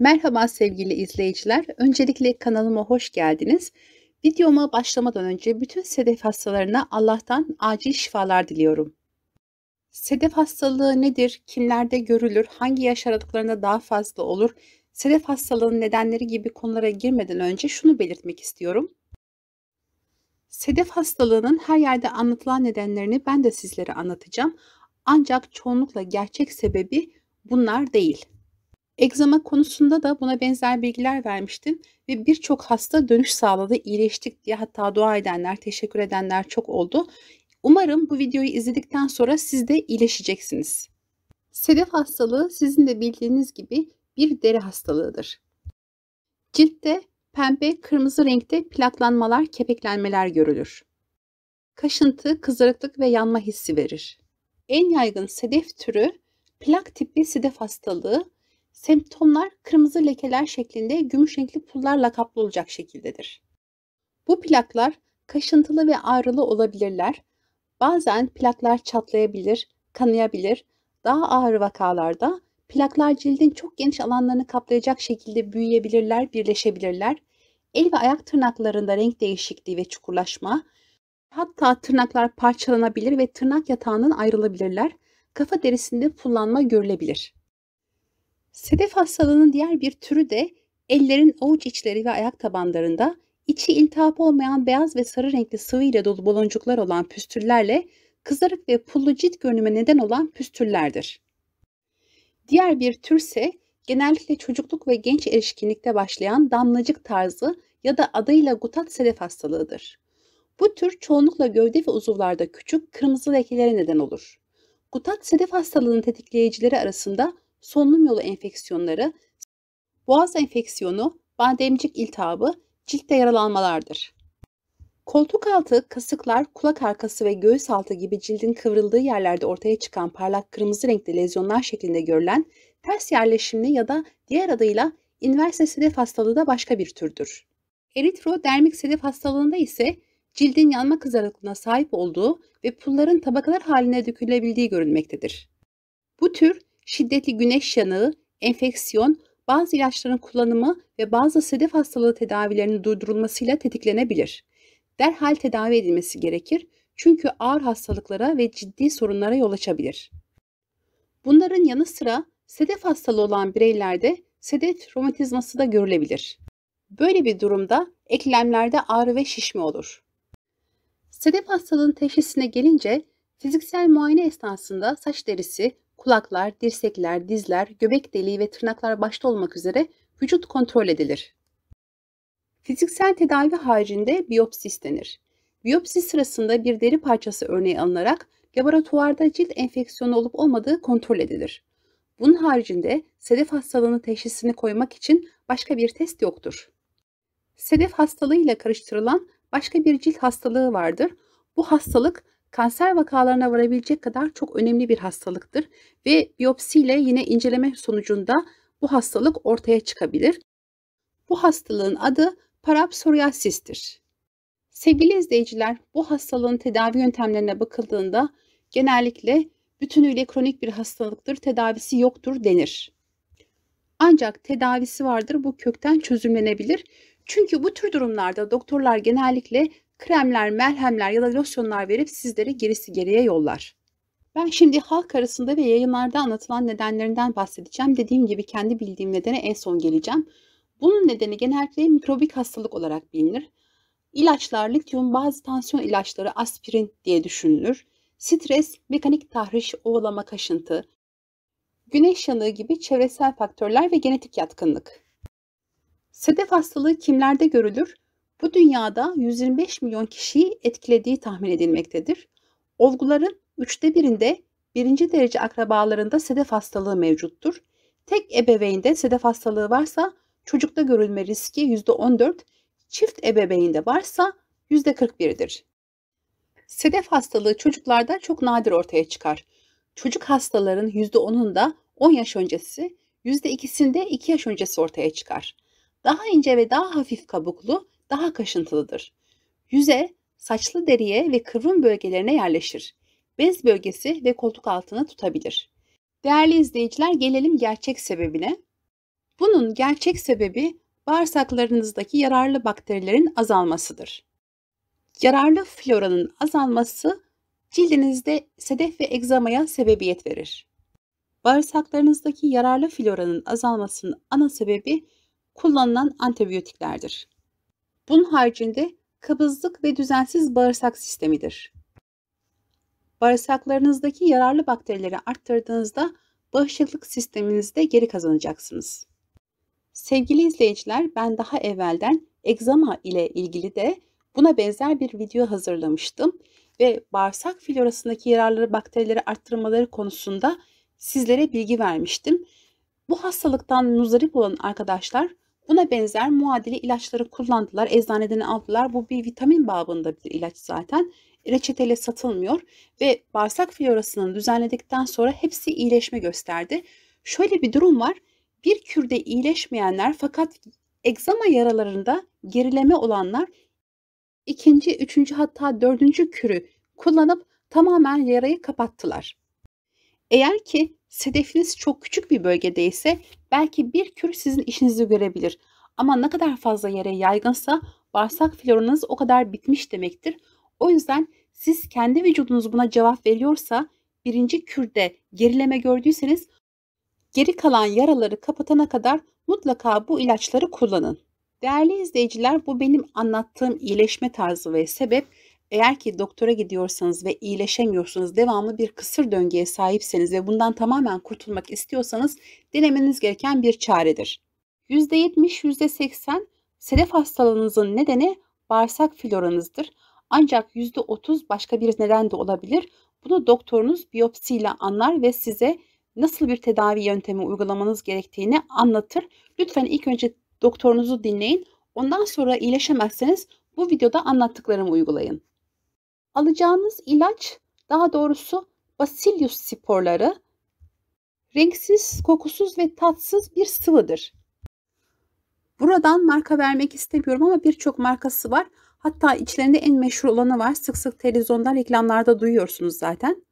Merhaba sevgili izleyiciler. Öncelikle kanalıma hoş geldiniz. Videoma başlamadan önce bütün sedef hastalarına Allah'tan acil şifalar diliyorum. Sedef hastalığı nedir? Kimlerde görülür? Hangi yaş aralıklarında daha fazla olur? Sedef hastalığının nedenleri gibi konulara girmeden önce şunu belirtmek istiyorum. Sedef hastalığının her yerde anlatılan nedenlerini ben de sizlere anlatacağım. Ancak çoğunlukla gerçek sebebi bunlar değil. Egzama konusunda da buna benzer bilgiler vermiştim ve birçok hasta dönüş sağladı, iyileştik diye hatta dua edenler, teşekkür edenler çok oldu. Umarım bu videoyu izledikten sonra siz de iyileşeceksiniz. Sedef hastalığı sizin de bildiğiniz gibi bir deri hastalığıdır. Ciltte pembe, kırmızı renkte plaklanmalar, kepeklenmeler görülür. Kaşıntı, kızarıklık ve yanma hissi verir. En yaygın sedef türü plak tipi sedef hastalığı. Semptomlar kırmızı lekeler şeklinde gümüş renkli pullarla kaplı olacak şekildedir. Bu plaklar kaşıntılı ve ağrılı olabilirler. Bazen plaklar çatlayabilir, kanayabilir. Daha ağır vakalarda plaklar cildin çok geniş alanlarını kaplayacak şekilde büyüyebilirler, birleşebilirler. El ve ayak tırnaklarında renk değişikliği ve çukurlaşma, hatta tırnaklar parçalanabilir ve tırnak yatağından ayrılabilirler. Kafa derisinde pullanma görülebilir. Sedef hastalığının diğer bir türü de ellerin avuç içleri ve ayak tabanlarında içi iltihap olmayan beyaz ve sarı renkli sıvı ile dolu baloncuklar olan püstüllerle kızarık ve pullu cilt görünüme neden olan püstüllerdir. Diğer bir türse genellikle çocukluk ve genç erişkinlikte başlayan damlacık tarzı ya da adıyla gutat sedef hastalığıdır. Bu tür çoğunlukla gövde ve uzuvlarda küçük kırmızı lekelere neden olur. Gutat sedef hastalığının tetikleyicileri arasında solunum yolu enfeksiyonları, boğaz enfeksiyonu, bademcik iltihabı, ciltte yaralanmalardır. Koltuk altı, kasıklar, kulak arkası ve göğüs altı gibi cildin kıvrıldığı yerlerde ortaya çıkan parlak kırmızı renkli lezyonlar şeklinde görülen ters yerleşimli ya da diğer adıyla inverse sedef hastalığı da başka bir türdür. Eritrodermik sedef hastalığında ise cildin yanma kızarıklığına sahip olduğu ve pulların tabakalar haline dökülebildiği görülmektedir. Bu tür şiddetli güneş yanığı, enfeksiyon, bazı ilaçların kullanımı ve bazı sedef hastalığı tedavilerinin durdurulmasıyla tetiklenebilir. Derhal tedavi edilmesi gerekir çünkü ağır hastalıklara ve ciddi sorunlara yol açabilir. Bunların yanı sıra sedef hastalığı olan bireylerde sedef romatizması da görülebilir. Böyle bir durumda eklemlerde ağrı ve şişme olur. Sedef hastalığının teşhisine gelince fiziksel muayene esnasında saç derisi, kulaklar, dirsekler, dizler, göbek deliği ve tırnaklar başta olmak üzere vücut kontrol edilir. Fiziksel tedavi haricinde biyopsi istenir. Biyopsi sırasında bir deri parçası örneği alınarak laboratuvarda cilt enfeksiyonu olup olmadığı kontrol edilir. Bunun haricinde sedef hastalığının teşhisini koymak için başka bir test yoktur. Sedef hastalığı ile karıştırılan başka bir cilt hastalığı vardır. Bu hastalık kanser vakalarına varabilecek kadar çok önemli bir hastalıktır ve biyopsiyle yine inceleme sonucunda bu hastalık ortaya çıkabilir. Bu hastalığın adı parapsoriasistir. Sevgili izleyiciler, bu hastalığın tedavi yöntemlerine bakıldığında genellikle bütünüyle kronik bir hastalıktır, tedavisi yoktur denir. Ancak tedavisi vardır, bu kökten çözümlenebilir. Çünkü bu tür durumlarda doktorlar genellikle kremler, merhemler ya da losyonlar verip sizleri gerisi geriye yollar. Ben şimdi halk arasında ve yayınlarda anlatılan nedenlerinden bahsedeceğim. Dediğim gibi kendi bildiğim nedene en son geleceğim. Bunun nedeni genellikle mikrobik hastalık olarak bilinir. İlaçlar, lityum, bazı tansiyon ilaçları, aspirin diye düşünülür. Stres, mekanik tahriş, ovalama, kaşıntı, güneş yanığı gibi çevresel faktörler ve genetik yatkınlık. Sedef hastalığı kimlerde görülür? Bu dünyada 125 milyon kişiyi etkilediği tahmin edilmektedir. Olguların 1/3'inde birinci derece akrabalarında sedef hastalığı mevcuttur. Tek ebeveynde sedef hastalığı varsa çocukta görülme riski %14, çift ebeveynde varsa %41'dir. Sedef hastalığı çocuklarda çok nadir ortaya çıkar. Çocuk hastaların %10'unda 10 yaş öncesi, %2'sinde 2 yaş öncesi ortaya çıkar. Daha ince ve daha hafif kabuklu, daha kaşıntılıdır. Yüze, saçlı deriye ve kıvrım bölgelerine yerleşir. Bez bölgesi ve koltuk altını tutabilir. Değerli izleyiciler, gelelim gerçek sebebine. Bunun gerçek sebebi bağırsaklarınızdaki yararlı bakterilerin azalmasıdır. Yararlı floranın azalması cildinizde sedef ve egzamaya sebebiyet verir. Bağırsaklarınızdaki yararlı floranın azalmasının ana sebebi kullanılan antibiyotiklerdir. Bunun haricinde kabızlık ve düzensiz bağırsak sistemidir. Bağırsaklarınızdaki yararlı bakterileri arttırdığınızda bağışıklık sisteminizde geri kazanacaksınız. Sevgili izleyiciler, ben daha evvelden egzama ile ilgili de buna benzer bir video hazırlamıştım ve bağırsak florasındaki yararlı bakterileri arttırmaları konusunda sizlere bilgi vermiştim. Bu hastalıktan muzdarip olan arkadaşlar buna benzer muadili ilaçları kullandılar, eczaneden aldılar. Bu bir vitamin babında bir ilaç zaten. Reçeteyle satılmıyor ve bağırsak florasını düzenledikten sonra hepsi iyileşme gösterdi. Şöyle bir durum var. Bir kürde iyileşmeyenler fakat egzama yaralarında gerileme olanlar ikinci, üçüncü hatta dördüncü kürü kullanıp tamamen yarayı kapattılar. Eğer ki sedefiniz çok küçük bir bölgedeyse belki bir kür sizin işinizi görebilir. Ama ne kadar fazla yere yaygınsa bağırsak floranız o kadar bitmiş demektir. O yüzden siz kendi vücudunuz buna cevap veriyorsa birinci kürde gerileme gördüyseniz geri kalan yaraları kapatana kadar mutlaka bu ilaçları kullanın. Değerli izleyiciler, bu benim anlattığım iyileşme tarzı ve sebep. Eğer ki doktora gidiyorsanız ve iyileşemiyorsanız, devamlı bir kısır döngüye sahipseniz ve bundan tamamen kurtulmak istiyorsanız denemeniz gereken bir çaredir. %70, %80 sedef hastalığınızın nedeni bağırsak floranızdır. Ancak %30 başka bir neden de olabilir. Bunu doktorunuz biyopsiyle anlar ve size nasıl bir tedavi yöntemi uygulamanız gerektiğini anlatır. Lütfen ilk önce doktorunuzu dinleyin. Ondan sonra iyileşemezseniz bu videoda anlattıklarımı uygulayın. Alacağınız ilaç, daha doğrusu Bacillus sporları, renksiz, kokusuz ve tatsız bir sıvıdır. Buradan marka vermek istemiyorum ama birçok markası var. Hatta içlerinde en meşhur olanı var. Sık sık televizyonda, reklamlarda duyuyorsunuz zaten.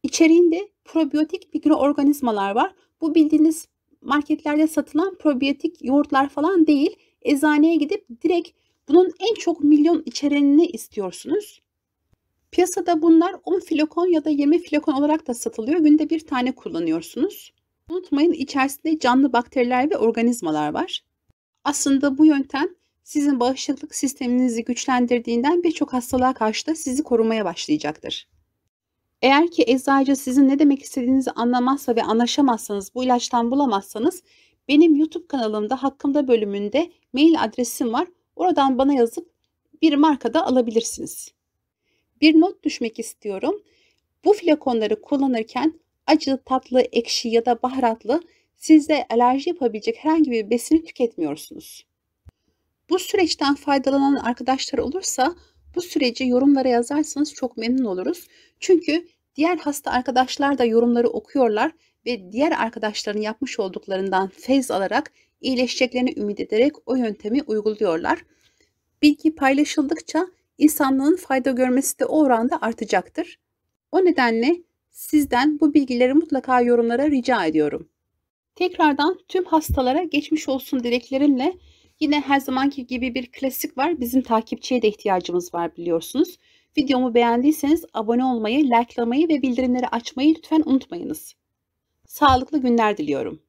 İçeriğinde probiyotik mikroorganizmalar var. Bu bildiğiniz marketlerde satılan probiyotik yoğurtlar falan değil. Eczaneye gidip direkt bunun en çok milyon içerenini istiyorsunuz. Piyasada bunlar 10 flakon ya da 20 flakon olarak da satılıyor. Günde bir tane kullanıyorsunuz. Unutmayın, içerisinde canlı bakteriler ve organizmalar var. Aslında bu yöntem sizin bağışıklık sisteminizi güçlendirdiğinden birçok hastalığa karşı da sizi korumaya başlayacaktır. Eğer ki eczacı sizin ne demek istediğinizi anlamazsa ve anlaşamazsanız, bu ilaçtan bulamazsanız benim YouTube kanalımda hakkımda bölümünde mail adresim var. Oradan bana yazıp bir markada alabilirsiniz. Bir not düşmek istiyorum. Bu flakonları kullanırken acı, tatlı, ekşi ya da baharatlı sizde alerji yapabilecek herhangi bir besini tüketmiyorsunuz. Bu süreçten faydalanan arkadaşlar olursa bu süreci yorumlara yazarsanız çok memnun oluruz. Çünkü diğer hasta arkadaşlar da yorumları okuyorlar ve diğer arkadaşların yapmış olduklarından feyz alarak iyileşeceklerini ümit ederek o yöntemi uyguluyorlar. Bilgi paylaşıldıkça insanlığın fayda görmesi de o oranda artacaktır. O nedenle sizden bu bilgileri mutlaka yorumlara rica ediyorum. Tekrardan tüm hastalara geçmiş olsun dileklerimle, yine her zamanki gibi bir klasik var. Bizim takipçiye de ihtiyacımız var biliyorsunuz. Videomu beğendiyseniz abone olmayı, likelamayı ve bildirimleri açmayı lütfen unutmayınız. Sağlıklı günler diliyorum.